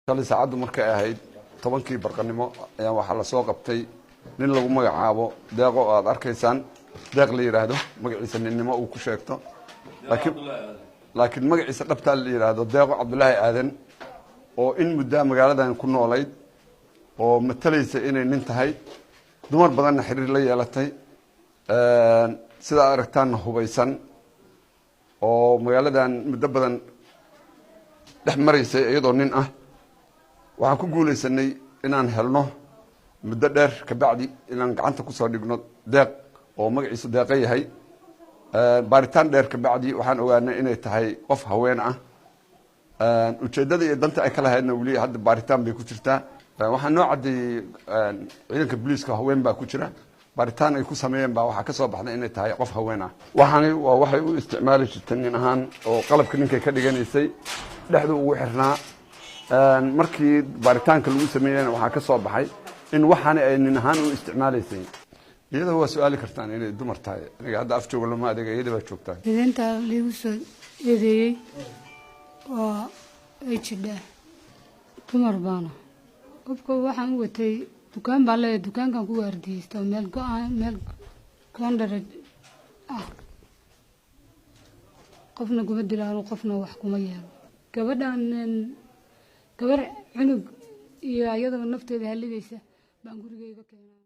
shalay saacadu markay ahayd 10kii barqanimo ayaa waxa la soo qabtay nin lagu magacaabo deeqo aad arkaysaan deeq la yiraahdo magaciisa ninnimo uu ku sheegto laakiin magaciisa dhabta la yiraahdo deeqo Cabdullaahi Aadan oo in muddo magaaladan ku noolayd oo matalaysa inay nin tahay dumar badan xiriir la yeelatay sida aragtaan hubaysan oo magaaladan muddo badan dhex maraysay iyadoo nin ah waxaan ku guuleysanay inaan helno muddo dheer ka bacdi inaan gacanta ku soo dhigno deeq oo magaciisu deeqa yahay baaritaan dheer ka bacdi waxaan ogaanay inay tahay qof haween ah ujeedada iyo danta ay kala hayna wali hadda baaritaan bay ku jirtaa waxaan noo cadeeyay ciidanka booliiska haween baa ku jira baaritaan ay ku sameeyeen baa waxa ka soo baxday inay tahay qof haween ah waxay u isticmaali jirtay nin ahaan oo qalabka ninkay ka dhiganaysay dhexdu ugu xirnaa markii baaritaanka lagu sameeyay waxa ka soo baxay in waxaan ay nin ahaan u isticmaalaysay iyada waa su'aali kartaan inay dumar tahay aniga hadda af jooga lama adeega iyada baa joogtaa idinta liigu soo eedeeyay waa ay jidhaa dumar baana qofka waxaan u watay dukaan baa leeyahay dukaankan ku waardiyeystay meel koondar ah qofna kuma dilaan qofna wax kuma yeelo gabadhan gabar cunug iyo ayadoo nafteeda haligaysa baan gurigeyga keenay